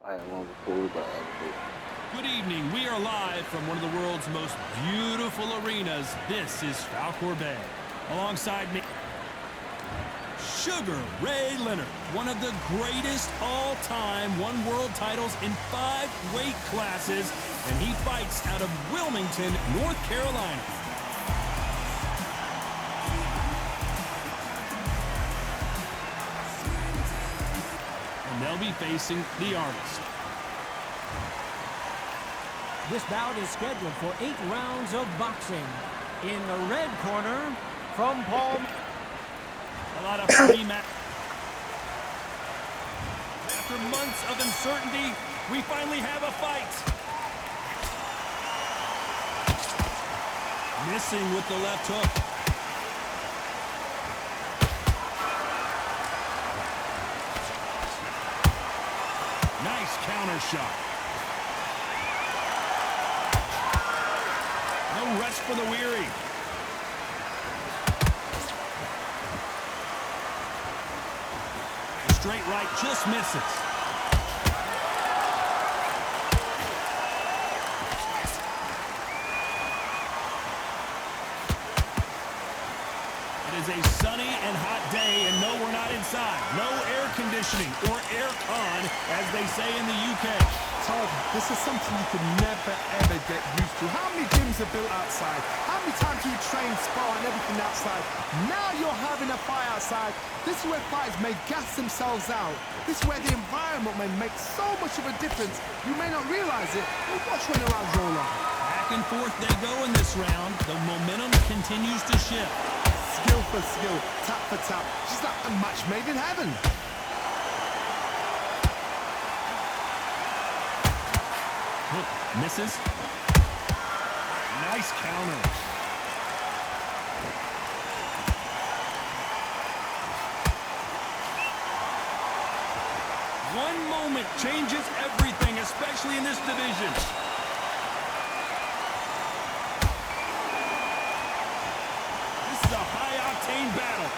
Good evening. We are live from one of the world's most beautiful arenas. This is Falcor Bay. Alongside me, Sugar Ray Leonard, one of the greatest all-time, won world titles in 5 weight classes, and he fights out of Wilmington, North Carolina. And they'll be facing the artist. This bout is scheduled for 8 rounds of boxing. In the red corner, from Palm. A lot of free match. After months of uncertainty, we finally have a fight. Missing with the left hook. Nice counter shot. No rest for the weary. The straight right just misses. It is a sunny and hot day, and no, we're not inside. No air conditioning or air con, as they say in the UK. Todd, this is something you could never, ever get used to. How many gyms are built outside? How many times do you train, spar, and everything outside? Now you're having a fight outside. This is where fighters may gas themselves out. This is where the environment may make so much of a difference. You may not realize it, but watch when the rounds roll on. Back and forth they go in this round. The momentum continues to shift. Skill for skill, tap for tap. Just like a match made in heaven. Hook misses. Nice counter. One moment changes everything, especially in this division. This is a high-octane battle.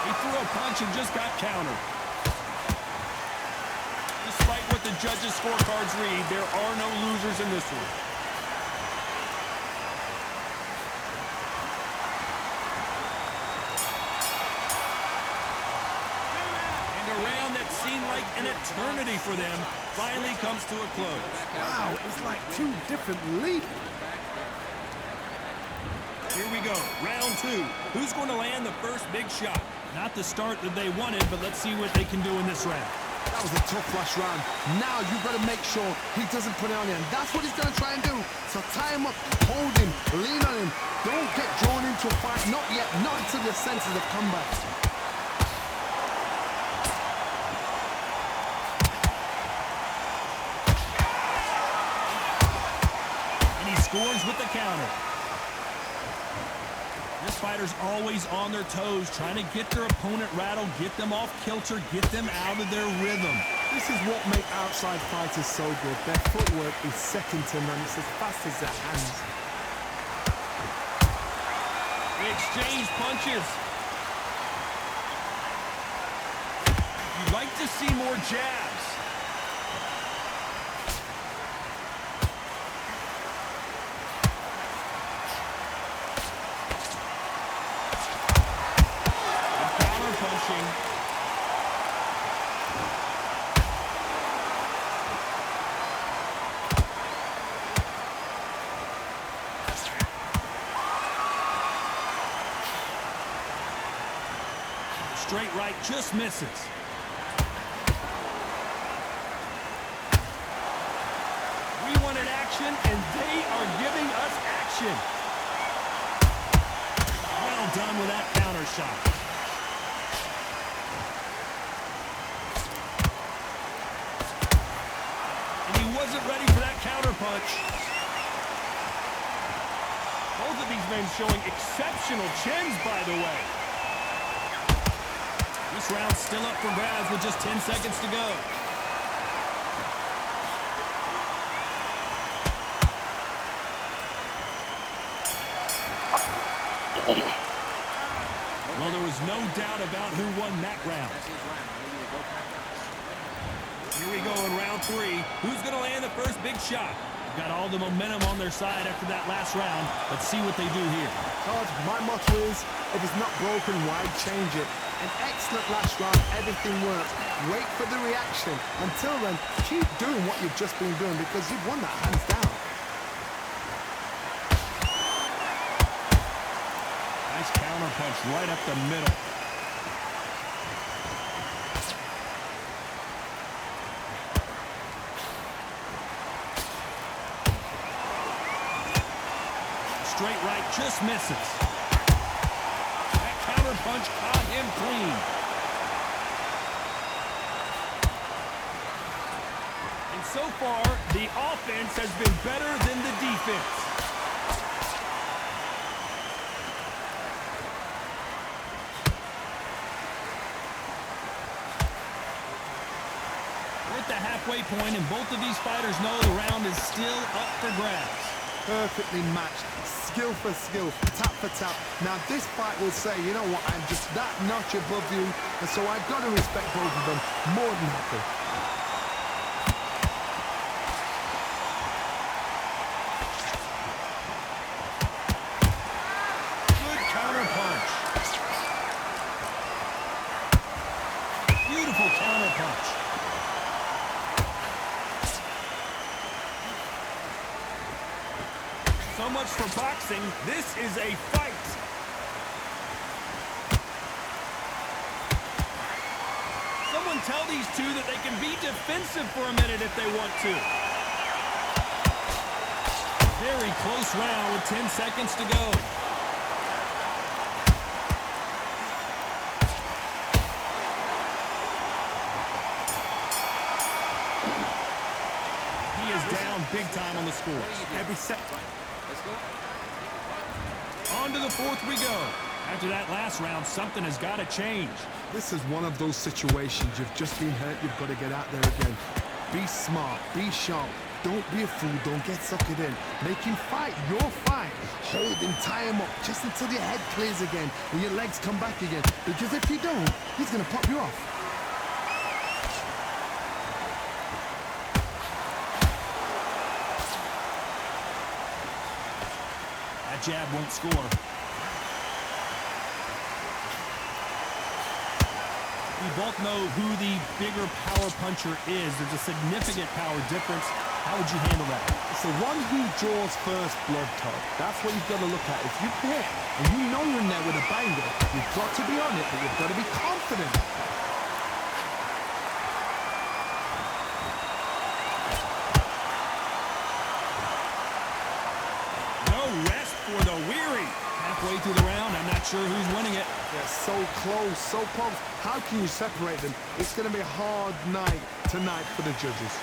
He threw a punch and just got countered. Despite what the judges' scorecards read, there are no losers in this one. And a round that seemed like an eternity for them finally comes to a close. Wow, it's like 2 different leagues. Here we go, round 2. Who's going to land the first big shot? Not the start that they wanted, but let's see what they can do in this round. That was a tough last round. Now you've got to make sure he doesn't put it on you. And that's what he's going to try and do. So tie him up, hold him, lean on him. Don't get drawn into a fight. Not yet. Not until your senses have come back. And he scores with the counter. This fighter's always on their toes, trying to get their opponent rattled, get them off kilter, get them out of their rhythm. This is what makes outside fighters so good. Their footwork is second to none. It's as fast as their hands. They exchange punches. You'd like to see more jabs. Straight right just misses. We wanted action, and they are giving us action. Well done with that counter shot. And he wasn't ready for that counter punch. Both of these men showing exceptional chins, by the way. This round's still up for grabs with just 10 seconds to go. Well, there was There's no doubt about who won that round. Here we go in round 3. Who's going to land the first big shot? They've got all the momentum on their side after that last round. Let's see what they do here. Todd, my motto is, if it's not broken, why change it? An excellent last round, everything works. Wait for the reaction. Until then, keep doing what you've just been doing because you've won that hands down. Nice counter punch right up the middle. Straight right just misses. That counter punch caught him clean. And so far, the offense has been better than the defense. We're at the halfway point, and both of these fighters know the round is still up for grabs. Perfectly matched, skill for skill, tap for tap. Now this fight will say, you know what, I'm just that notch above you, and so I've got to respect both of them more than happy. Good counter punch. Beautiful counter punch. So much for boxing. This is a fight. Someone tell these two that they can be defensive for a minute if they want to. Very close round with 10 seconds to go. He is down big time on the scores. Every set. On to the 4th we go. After that last round, something has got to change. This is one of those situations. You've just been hurt. You've got to get out there again. Be smart. Be sharp. Don't be a fool. Don't get suckered in. Make him fight your fight. Hold him, tie him up just until your head clears again and your legs come back again. Because if you don't, he's going to pop you off. That jab won't score. We both know who the bigger power puncher is. There's a significant power difference. How would you handle that? It's the one who draws first blood, Todd. That's what you've got to look at. If you hit and you know you're in there with a banger, you've got to be on it, but you've got to be confident. No rest for the weary. Halfway through the round, I'm not sure who's winning it. They're so close, so close. How can you separate them? It's going to be a hard night tonight for the judges.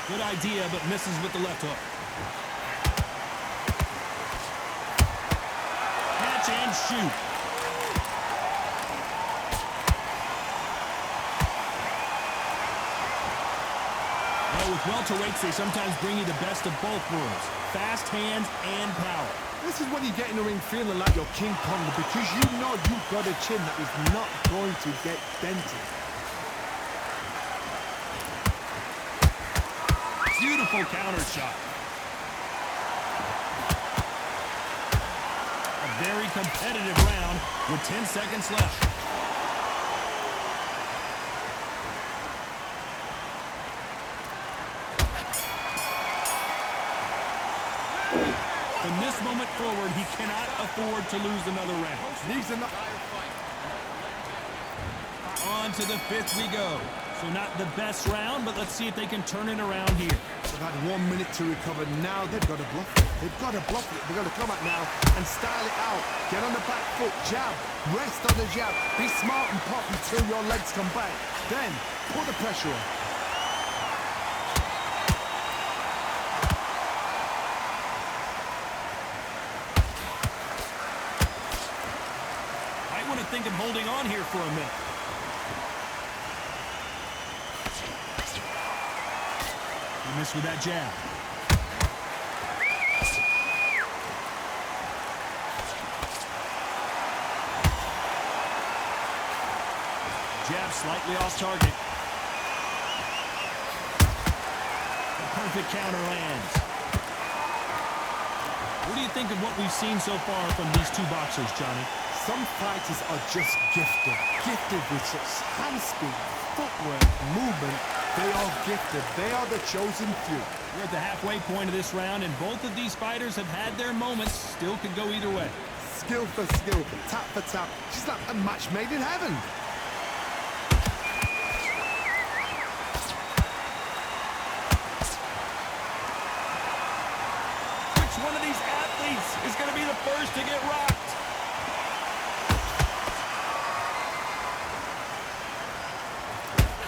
Good idea, but misses with the left hook. Catch and shoot. Well, with welterweights, they sometimes bring you the best of both worlds. Fast hands and power. This is when you get in the ring feeling like you're King Kong because you know you've got a chin that is not going to get dented. Beautiful counter shot. A very competitive round with 10 seconds left. From this moment forward, he cannot afford to lose another round. These are not... On to the 5th we go. So not the best round, but let's see if they can turn it around here. They've had 1 minute to recover. Now they've got to bluff it. They've got to bluff it. They've got to come out now and style it out. Get on the back foot, jab, rest on the jab. Be smart and pop until your legs come back. Then put the pressure on. Might want to think of holding on here for a minute. He missed with that jab. slightly off target. The perfect counter lands. What do you think of what we've seen so far from these two boxers, Johnny? Some fighters are just gifted. Gifted with such hand speed, footwork, movement. They are gifted. They are the chosen few. We're at the halfway point of this round, and both of these fighters have had their moments. Still could go either way. Skill for skill, tap for tap. She's like a match made in heaven. Which one of these athletes is going to be the first to get rocked?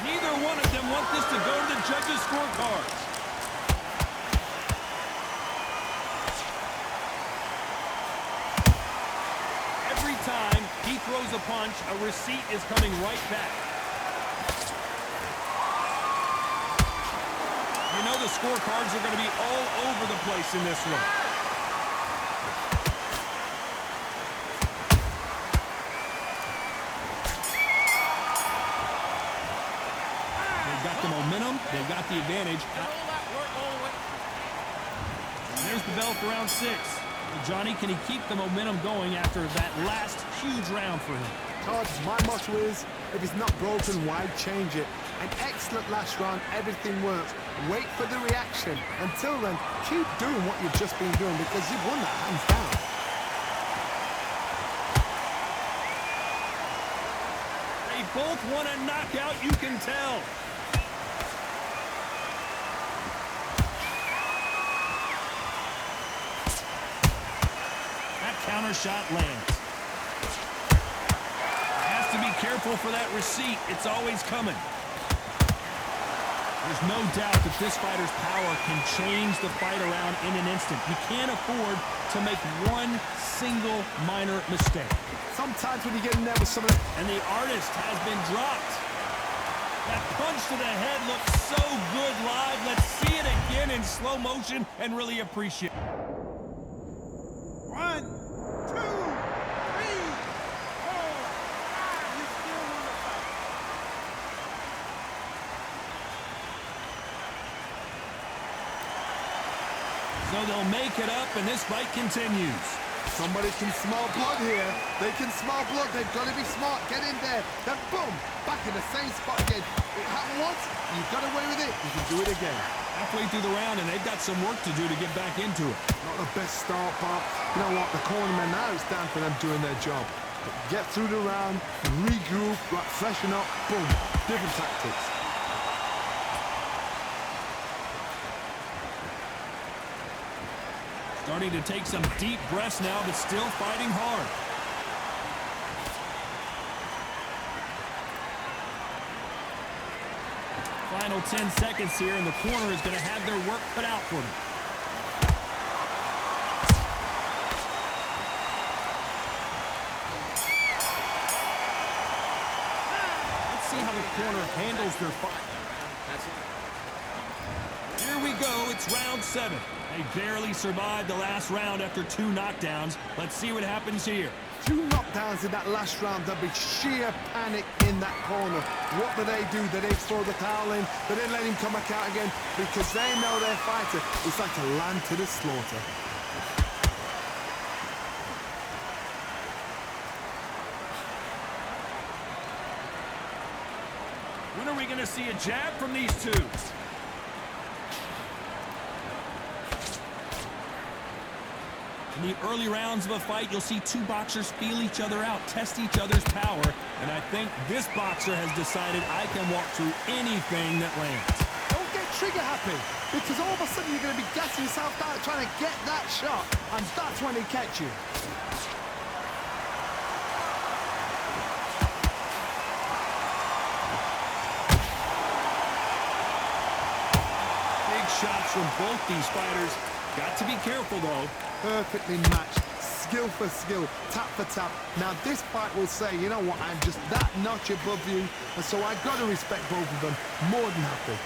Neither one of them want this to go to the judges' scorecards. Every time he throws a punch, a receipt is coming right back. You know the scorecards are going to be all over the place in this one. They've got the momentum. They've got the advantage. There's the bell for round 6. Johnny, can he keep the momentum going after that last huge round for him? Todd, my motto is, if it's not broken, why change it? An excellent last round, everything works. Wait for the reaction. Until then, keep doing what you've just been doing because you've won that hands down. They both want a knockout, you can tell. That counter shot lands. Has to be careful for that receipt. It's always coming. There's no doubt that this fighter's power can change the fight around in an instant. You can't afford to make one single minor mistake. Sometimes when you get in there with someone... And the artist has been dropped. That punch to the head looks so good live. Let's see it again in slow motion and really appreciate it. 1, 2, 3, 4, 5. You still won the fight. So they'll make it up, and this fight continues. Somebody can smell blood here. They can smell blood. They've got to be smart. Get in there. Then boom, back in the same spot again. It happened once. You got away with it. You can do it again. Halfway through the round, and they've got some work to do to get back into it. Not the best start, but you know what? The cornermen now, it's down for them doing their job. Get through the round, regroup, like freshen up, boom. Different tactics. Starting to take some deep breaths now, but still fighting hard. Final 10 seconds here, and the corner is going to have their work cut out for them. Let's see how the corner handles their fight. Here we go. It's round 7. They barely survived the last round after 2 knockdowns. Let's see what happens here. 2 knockdowns in that last round. There'll be sheer panic in that corner. What do? Do they throw the towel in? Do they let him come back out again? Because they know their fighter. It's like a lamb to the slaughter. When are we going to see a jab from these two? In the early rounds of a fight, you'll see 2 boxers feel each other out, test each other's power, and I think this boxer has decided I can walk through anything that lands. Don't get trigger happy, because all of a sudden you're going to be gassing yourself out trying to get that shot, and that's when they catch you. Big shots from both these fighters. Got to be careful, though. Perfectly matched, skill for skill, tap for tap. Now this fight will say, you know what, I'm just that notch above you, and so I've got to respect both of them. More than happy.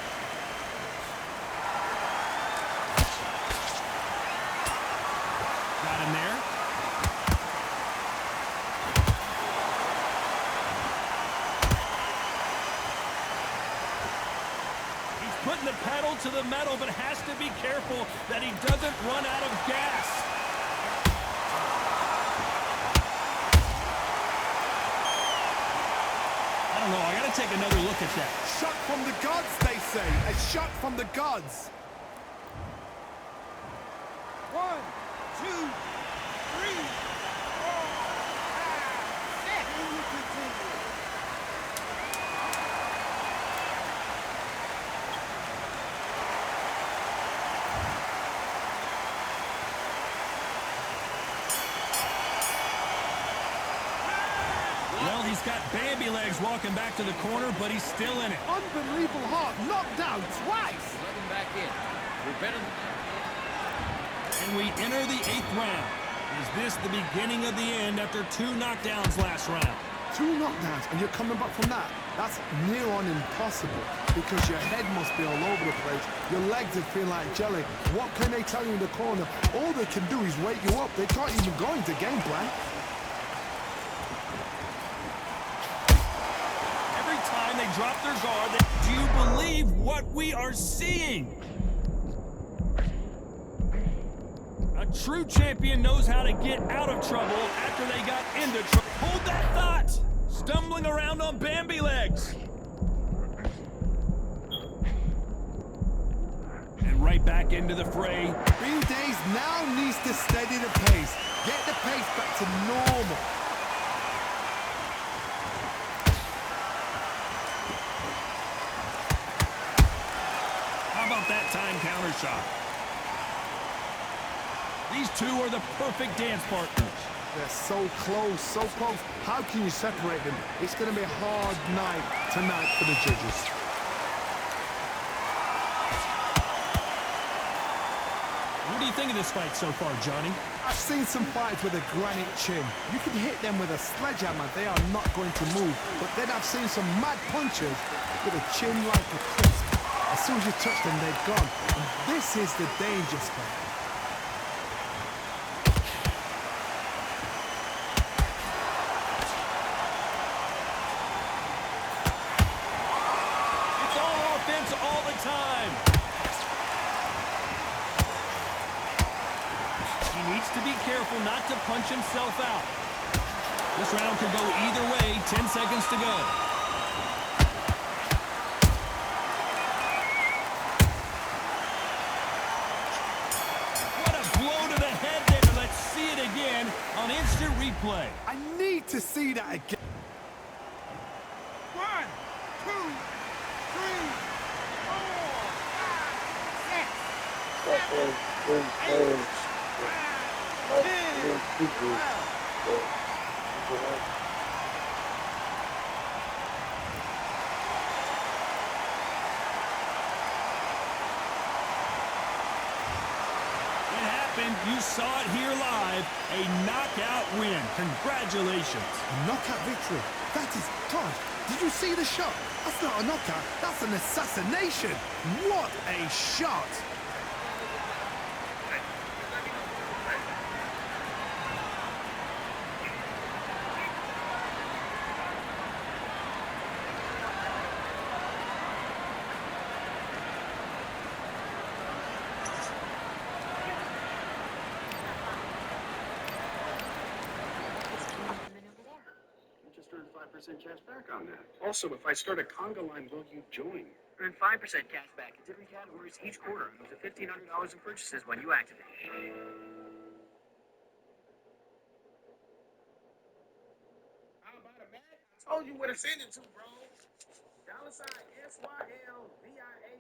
Got him there. to the metal, but has to be careful that he doesn't run out of gas. I don't know. I got to take another look at that. Shot from the gods, they say. A shot from the gods. 1, 2, 3, 4, 5, 6. And you continue. Well, he's got Bambi legs walking back to the corner, but he's still in it. Unbelievable heart. Knocked down twice. Let him back in. We're better than... And we enter the 8th round. Is this the beginning of the end after 2 knockdowns last round? 2 knockdowns, and you're coming back from that. That's near on impossible because your head must be all over the place. Your legs are feeling like jelly. What can they tell you in the corner? All they can do is wake you up. They can't even go into game plan. Every time they drop their guard, do you believe what we are seeing? A true champion knows how to get out of trouble after they got into trouble. Hold that thought! Stumbling around on Bambi legs. And right back into the fray. Green Days now needs to steady the pace. Get the pace back to normal. How about that time counter shot? These two are the perfect dance partners. They're so close, so close. How can you separate them? It's going to be a hard night tonight for the judges. What do you think of this fight so far, Johnny? I've seen some fights with a granite chin. You can hit them with a sledgehammer, they are not going to move. But then I've seen some mad punchers with a chin like a crisp. As soon as you touch them, they're gone. And this is the danger spot. All the time. He needs to be careful not to punch himself out. This round could go either way. 10 seconds to go. What a blow to the head there. Let's see it again on instant replay. I need to see that again. 1, 2, 3, 4, 5, 6, 7, 8, 9, 10, 12. It happened. You saw it here live. A knockout win. Congratulations. A knockout victory. That is God. Did you see the shot? That's not a knockout. That's an assassination. What a shot. Just earned 5% cash back on that. Also, if I start a conga line, will you join? Earn 5% cash back in different categories each quarter and up to $1,500 in purchases when you activate. How about a Mac? I told you where to send it to, bro. $SYLVIA